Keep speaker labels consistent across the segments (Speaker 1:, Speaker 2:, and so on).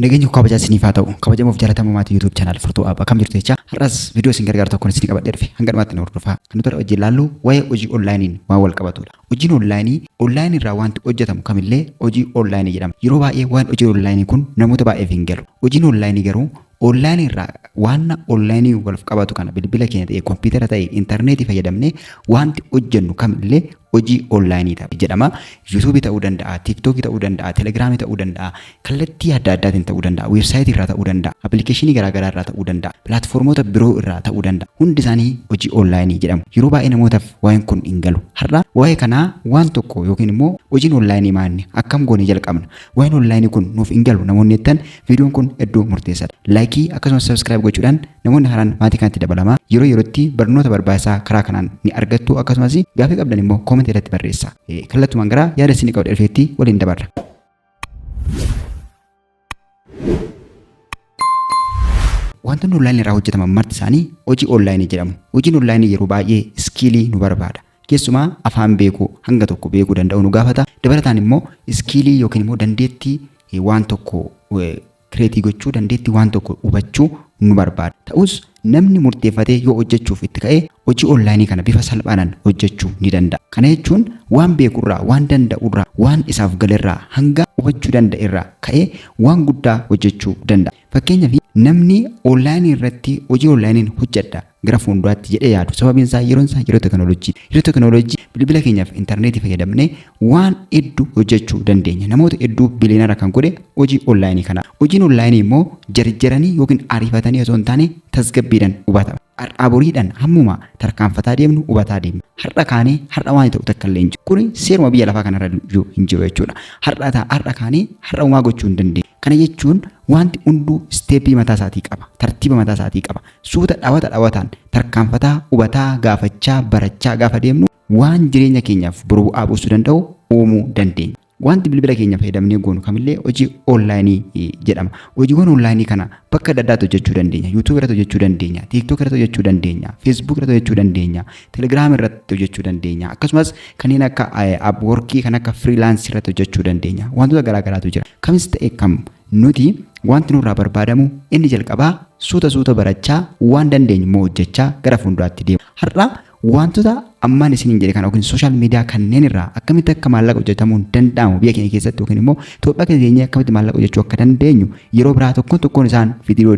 Speaker 1: Nageenya kabaja isiniif haa ta'u. Kabajamuuf jaalatamuu maatii YouTube channel Furtuu Abbaa kam jirtu jecha har'as viidiyoo isin gargaaru tokkoon isin qabadhee dhufe hanga dhumaatti na hordofaa. Kan nuti hojii ilaallu waa'ee hojii onlaayiniin waan wal qabatudha. Hojiin onlaayinii irraa wanti hojjetamu kamillee hojii onlaayinii jedhama. Yeroo baay'ee waan hojii onlaayinii kun namoota baay'eef hin galu. Hojiin onlaayinii garuu onlaayinii irraa waan onlaayinii wal qabatu kana bilbila keenya ta'e kompiitara ta'e intarneetii fayyadamnee wanti hojjennu kamillee hojii onlaayinii jedhama. YouTube ta'uu danda'a, TikTok ta'uu danda'a, Telegram ta'uu danda'a, kallattii adda addaatiin ta'uu danda'a, weebsaayitii irraa ta'uu danda'a, appilikeeshinii garaagaraa irraa ta'uu danda'a, pilaatfoormoota biroo irraa ta'uu danda'a. Hundi isaanii hojii onlaayinii jedhamu. Yeroo baay'ee namootaaf waa'een kun hin galu. Har'a waa'ee kanaa waan tokko yookiin immoo hojiin onlaayinii maanni akkam goonee jalqabna. Waa'een onlaayinii kun nuuf hin galu namoonni jettan viidiyoon kun hedduu murteessaadha. Laayikii akkasumas sabiskiraayib gochuudhaan namoonni haraan maatii kanatti dabalamaa yeroo yerootti barnoota barbaachisaa karaa kanaan ni argattu akkasumas gaafii qabdan immoo koomentii irratti barreessaa. Kallattumaan gara yaada isin qabdu dhufeetti waliin dabarra. Wantoonni onlaayinii irraa hojjetaman marti isaanii hojii onlaayinii jedhamu. Hojiin onlaayinii yeroo baay'ee iskiilii nu barbaada. Keessumaa afaan beekuu hanga tokko beekuu danda'u nu gaafata. Dabalataan immoo iskiilii yookiin immoo dandeettii waan tokko kireetii gochuu dandeettii waan tokko hubachuu nu barbaada. Ta'us namni murteeffatee yoo hojjechuuf itti ka'ee hojii onlaayinii kana bifa salphaadhaan hojjechuu ni danda'a. Kana jechuun waan beekurraa, waan danda'urraa, waan isaaf galerraa hanga hubachuu danda'erraa ka'ee waan guddaa hojjechuu danda'a. Fakkeenyaaf namni onlaayinii irratti hojii onlaayiniin hojjedha gara fuulduraatti jedhee yaadu sababiin isaa yeroo teknooloojii. Yeroo teknooloojii bilbila keenyaaf intarneetii fayyadamnee waan hedduu hojjechuu dandeenya. Namoota hedduu biliyoonara kan godhe hojii onlaayinii kana. Hojiin onlaayinii immoo jarjaranii yookiin ariifatanii osoo hin taane tasgabbiidhaan hubatama. Aboriidhaan hammuma tarkaanfataa deemnu hubataa deemna. Har'a kaanee har'a waan ta'u takka illee hin jiru. Kuni seeruma biyya lafaa kanarra hin jiru jechuudha. Har'a kaanee har'a uumaa gochuu hin dandeenye. Kana jechuun wanti hunduu isteeppii mataa isaatii qaba. Tartiiba mataa isaatii qaba. Suuta dhawataan tarkaanfataa hubataa gaafachaa barachaa gaafa deemnu waan jireenya keenyaaf boruu bu'aa buusuu danda'u uumuu dandeenya. Wanti bilbila keenya fayyadamnee goonu kamillee hojii onlaayinii jedhama. Hojiiwwan onlaayinii kana bakka adda addaatti hojjechuu dandeenya. YouTube irratti hojjechuu dandeenya, TikTok irratti hojjechuu dandeenya, Facebook irratti hojjechuu dandeenya, Telegram irratti hojjechuu dandeenya. Akkasumas kanneen akka Upwork kan akka freelance irratti hojjechuu dandeenya. Wantoota garaagaraatu jira. Kamis ta'e kam nuti wanti nurraa barbaadamu inni jalqabaa suuta barachaa waan dandeenyu immoo hojjechaa gara fuulduraatti deemu. Har'a wantoota ammaan isin jedhe kana yookiin sooshaal miidiyaa kanneen irraa akkamitti akka maallaqa hojjetamuu danda'amu biyya keenya keessatti yookiin immoo Itoophiyaa keenya akkamitti maallaqa hojjechuu akka dandeenyu yeroo biraa tokkoon isaan viidiyoo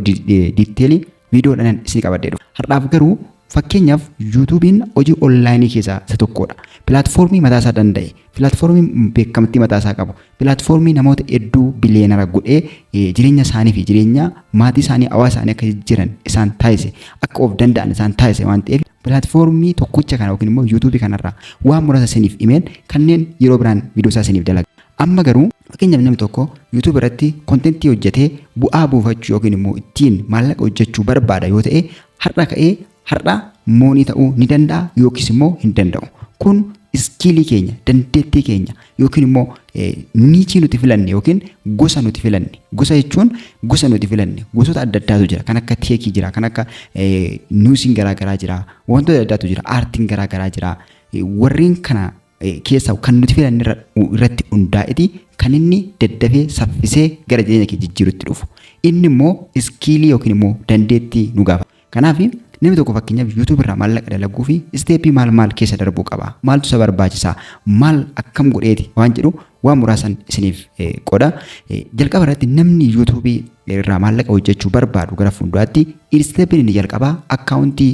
Speaker 1: diiteelii viidiyoodhaan isin qabadhee dhufa. Har'aaf garuu fakkeenyaaf YouTube'n hojii onlaayinii keessaa isa tokkodha. Pilaatfoormii mataa isaa danda'e, pilaatfoormii beekamtii mataa isaa qabu, pilaatfoormii namoota hedduu biliyoonara godhee jireenya isaanii fi jireenya maatii isaanii hawaasa isaanii akka jiran isaan taasise, akka of danda'an isaan taasise waan ta'eef pilaatfoormii tokkicha kana yookiin immoo YouTube kanarraa waan muraasa isiniif himeen kanneen yeroo biraan viidiyoo isaa isiniif dalaga. Amma garuu fakkeenyaaf namni tokko YouTube irratti kontentii hojjetee bu'aa buufachuu yookiin immoo ittiin maallaqa hojjechuu barbaada yoo ta'e har'a ka'ee har'a moonii ta'uu ni danda'a yookiis immoo hin danda'u. Kun iskiilii keenya, dandeettii keenya yookiin immoo niichii nuti filanne yookiin gosa nuti filanne. Gosa jechuun gosa nuti filanne. Gosoota adda addaatu jira. Kan akka teekii jira, kan akka niwusiin garaagaraa jira, wantoota adda addaatu jira, aartiin garaagaraa jira. Warreen kana keessaa kan nuti filanne irratti hundaa'eeti kan inni daddafee saffisee gara jireenya keenya jijjiirutti dhufu. Inni immoo iskiilii yookiin immoo dandeettii nu gaafata. Kanaaf namni tokko fakkeenyaaf YouTube irraa maallaqa dalaguu fi isteeppii maal keessa darbuu qaba? Maaltu isa barbaachisaa? Maal akkam godheeti waan jedhu waan muraasan isiniif qoda. Jalqaba irratti namni YouTube irraa maallaqa hojjechuu barbaadu gara fuulduraatti isteeppiin inni jalqabaa akkaawuntii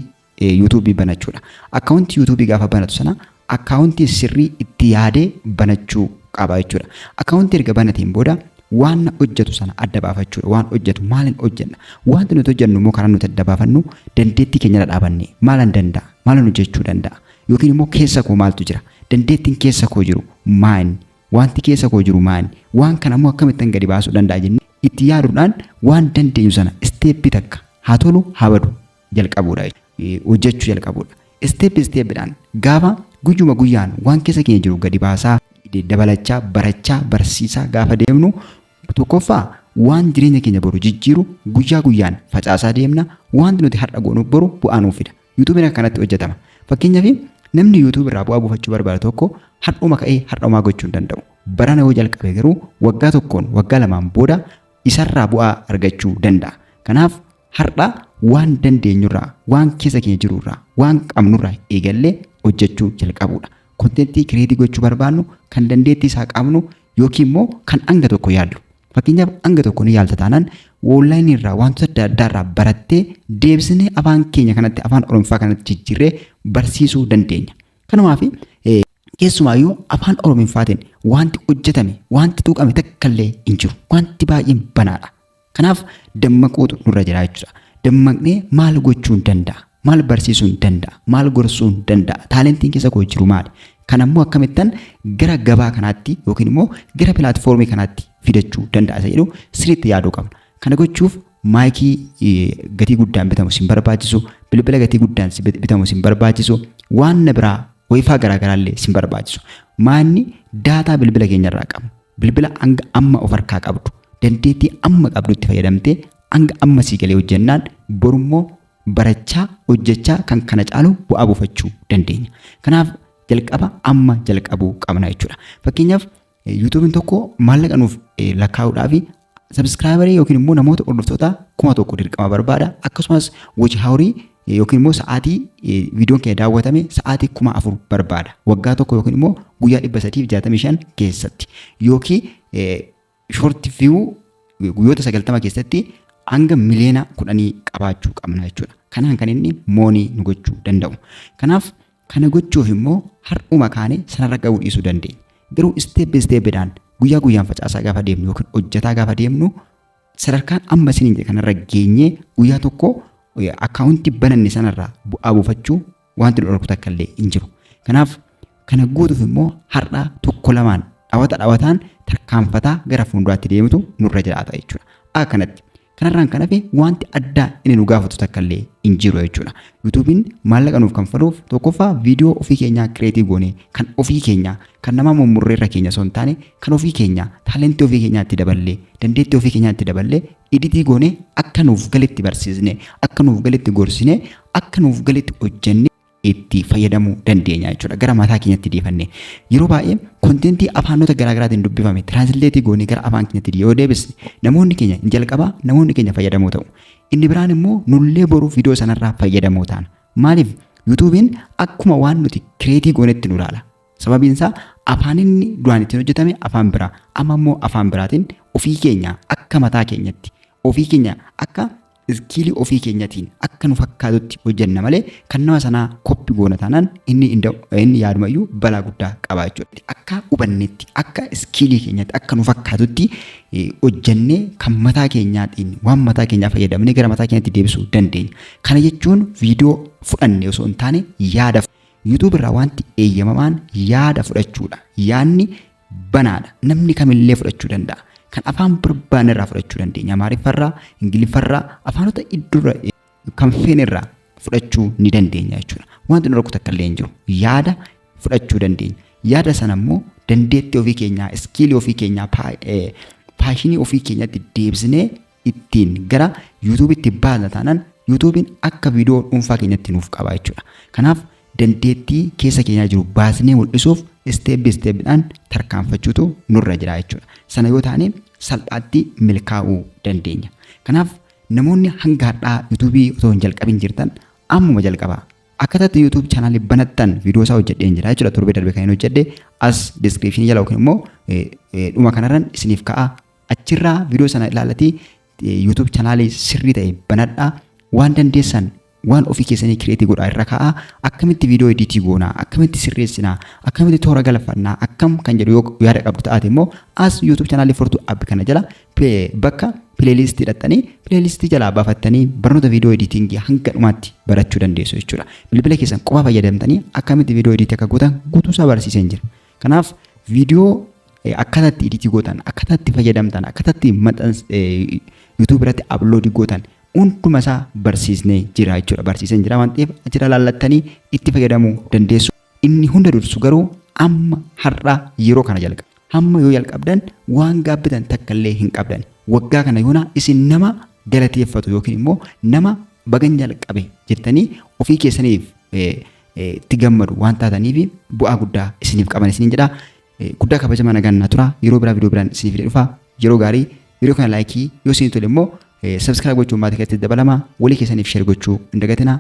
Speaker 1: YouTube banachuudha. Akkaawuntii YouTube gaafa banatu sana akkaawuntii sirrii itti yaadee banachuu qaba jechuudha. Akkaawuntii erga banateen booda waan hojjetu sana adda baafachuudha. Waan hojjetu maaliin hojjenna? Wanti nuti hojjennu immoo karaa nuti adda baafannu dandeettii keenya dhaabanne maalan danda'a? Maalan hojjechuu danda'a? Yookiin immoo keessa koo maaltu jira? Dandeettiin keessa koo jiru maali? Wanti keessa koo jiru maali? Waan kana immoo akkamittiin gadi baasuu danda'a jennee itti yaaduudhaan waan dandeenyu sana isteeppii takka haa tolu haa badu jalqabuudha. Hojjechuu jalqabuudha. Isteeppiidhaan gaafa guyyuma guyyaan waan keessa keenya jiru gadi baasaa dabalachaa barachaa barsiisaa gaafa deemnu tokkoffaa waan jireenya keenya boru jijjiiru guyyaa guyyaan facaasaa deemna. Wanti nuti har'a goonu boru bu'aa nuuf fida. YouTube akkanatti hojjetama. Fakkeenyaaf namni YouTube irraa bu'aa buufachuu barbaadu tokko har'uma ka'ee har'umaa gochuu hin danda'u. Barana yoo jalqabe garuu waggaa tokkoon waggaa lamaan booda isarraa bu'aa argachuu danda'a. Kanaaf har'a waan dandeenyurraa, waan keessa keenya jirurraa, waan qabnurraa eegallee hojjechuu jalqabuudha. Kontentii kireetii gochuu barbaannu kan dandeettii isaa qabnu yookiin immoo kan hanga tokko yaallu. Fakkeenyaaf hanga tokko ni yaalta taanaan onlaayinii irraa wantoota adda addaa irraa barattee deebisnee afaan keenya kanatti afaan Oromoffaa kanatti jijjiirree barsiisuu dandeenya. Kanumaaf keessumaayyuu afaan Oromoffaatiin wanti hojjetame, wanti tuqame takkallee hin jiru. Wanti baay'een banaadha. Kanaaf dammaquutu nurra jira jechuudha. Dammaqnee maal gochuu danda'a? Maal barsiisuu danda'a? Maal gorsuu danda'a? Taalentiin keessa koo jiru maali? Kanammoo akkamittan gara gabaa kanaatti yookiin immoo gara pilaatfoormii kanaatti fidachuu danda'a isa jedhu sirriitti yaaduu qabna. Kana gochuuf maayikii gatii guddaan bitamu sin barbaachisu, bilbila gatii guddaan bitamu sin barbaachisu, waan biraa wifi garaagaraallee sin barbaachisu. Maanni daataa bilbila keenyarraa qabnu, bilbila hanga amma of harkaa qabdu, dandeettii amma qabdutti fayyadamtee hanga amma sii galee hojjennaan borummoo barachaa hojjechaa kan kana caalu bu'aa buufachuu dandeenya. Kanaaf jalqaba amma jalqabuu qabna jechuudha. Fakkeenyaaf YouTube'n tokko maallaqa nuuf lakkaa'uudhaaf subscriberii yookiin immoo namoota hordoftoota 1000 dirqama barbaada. Akkasumas watch hourii yookiin immoo sa'aatii viidiyoon keenya daawwatame sa'aatii 4000 barbaada. Waggaa tokko yookiin immoo guyyaa 365 keessatti yookiin short view guyyoota 90 keessatti hanga miliyoona 10 qabaachuu qabna jechuudha. Kanaan kan inni moonii nu gochuu danda'u. Kanaaf kana gochuuf immoo har'uma kaanee sanarra ga'uu dhiisuu dandeenya. Garuu step by stepdhaan guyyaa guyyaan facaasaa gaafa deemnu yookiin hojjetaa gaafa deemnu sadarkaan amma isiniin kanarra geenyee guyyaa tokko akkaawuntii bananne sanarraa bu'aa buufachuu wanti dhorku takka illee hin jiru. Kanaaf kana guutuuf immoo har'a tokko lamaan dhawataan tarkaanfataa gara fuulduraatti deemtu nurra jiraata jechuudha. Akkanatti kanarraan kan hafe wanti addaa inni nu gaafatu takka illee hin jiru jechuudha. YouTube'n maallaqa nuuf kanfaluuf tokkoffaa viidiyoo ofii keenyaa kireetii goonee kan ofii keenyaa kan nama mummurreerra keenya osoo hin taane kan ofii keenyaa taalentii ofii keenyaatti daballee dandeettii ofii keenyaatti daballee editii goonee akka nuuf galetti barsiisnee akka nuuf galetti gorsinee akka nuuf galetti hojjennee itti fayyadamuu dandeenya jechuudha. Gara mataa keenyatti deefannee yeroo baay'ee kontentii afaanota garaagaraatiin dubbifame tiraansileetii goonee gara afaan keenyatti yoo deebisne namoonni keenya hin jalqabaa namoonni keenya fayyadamoo ta'u. Inni biraan immoo nullee boruu viidiyoo sanarraa fayyadamoo ta'an. Maaliif YouTube'n akkuma waan nuti kireetii goonetti nu ilaala. Sababiin isaa afaan inni duraan ittiin hojjetame afaan biraa amma immoo afaan biraatiin ofii keenya akka mataa keenyatti ofii keenya akka iskiilii ofii keenyatiin akka nu fakkaatutti hojjenna malee kan nama sanaa koppi goona taanaan inni yaadumayyuu balaa guddaa qaba jechuudha. Akka hubannetti akka iskiilii keenyatti akka nu fakkaatutti hojjennee kan mataa keenyaatiin waan mataa keenyaa fayyadamnee gara mataa keenyatti deebisuu dandeenya. Kana jechuun viidiyoo fudhanne osoo hin taane yaada YouTube irraa wanti eeyyamamaan yaada fudhachuudha. Yaadni banaadha. Namni kamillee fudhachuu danda'a. Kan afaan barbaanne irraa fudhachuu dandeenya. Amaariffarraa, Ingiliffarraa, afaanota iddoorra kan feene irraa fudhachuu ni dandeenya jechuudha. Wanti nu rakku takka illee hin jiru. Yaada fudhachuu dandeenya. Yaada sana immoo dandeettii ofii keenyaa, iskiilii ofii keenyaa, paashinii ofii keenyatti deebisnee ittiin gara YouTube'itti baasna taanaan YouTube'n akka viidiyoo dhuunfaa keenyatti nuuf qaba jechuudha. Kanaaf dandeettii keessa keenyaa jiru baasnee mul'isuuf step by stepdhaan tarkaanfachuutu nurra jira jechuudha. Sana yoo taane salphaatti milkaa'uu dandeenya. Kanaaf namoonni hanga har'aa YouTube'ii otoo hin jalqabin jirtan ammuma jalqabaa. Akkatatti YouTube chaanaalii banattan viidiyoo isaa hojjedheen jira jechuudha. Torbee darbe kan hin hojjedhe as description jala yookiin immoo dhuma kanarran isiniif ka'a. Achirraa viidiyoo sana ilaalatii YouTube chaanaalii sirrii ta'e banadhaa waan dandeessan waan ofii keessanii kireetii godhaa irra kaa'aa akkamitti viidiyoo editii goonaa akkamitti sirreessinaa akkamitti toora galfannaa akkam kan jedhu yoo yaada qabdu ta'ate immoo as YouTube chaanaalii fortuu app kana jala bakka pileelistii hidhattanii pileelistii jalaa baafattanii barnoota viidiyoo editingii hanga dhumaatti barachuu dandeessu jechuudha. Bilbila keessan qofaa fayyadamtanii akkamitti viidiyoo editii akka gootan guutuusaa barsiiseen jira. Kanaaf viidiyoo akkatatti editii gootan akkatatti fayyadamtan akkatatti YouTube irratti upload gootan hunduma isaa barsiisnee jira jechuudha. Barsiiseen jira waan ta'eef achirra laallattanii itti fayyadamuu dandeessu. Inni hunda dursu garuu amma har'a yeroo kana jalqaba. Hamma yoo jalqabdan waan gaabbitan takka illee hin qabdan. Waggaa kana yoona isin nama galateeffatu yookiin immoo nama bagan jalqabe jettanii ofii keessaniif itti gammadu waan taataniif bu'aa guddaa isiniif qaban isiniin jedha. Guddaa kabajamaa nagaan naa tura. Yeroo biraa viidiyoo biraan isiniif dhufa. Yeroo gaarii Viidiyoo kana laayikii yoo isin tole immoo subscribe gochuun maatii keessatti dabalama walii keessaniif share gochuu hin dagatinaa.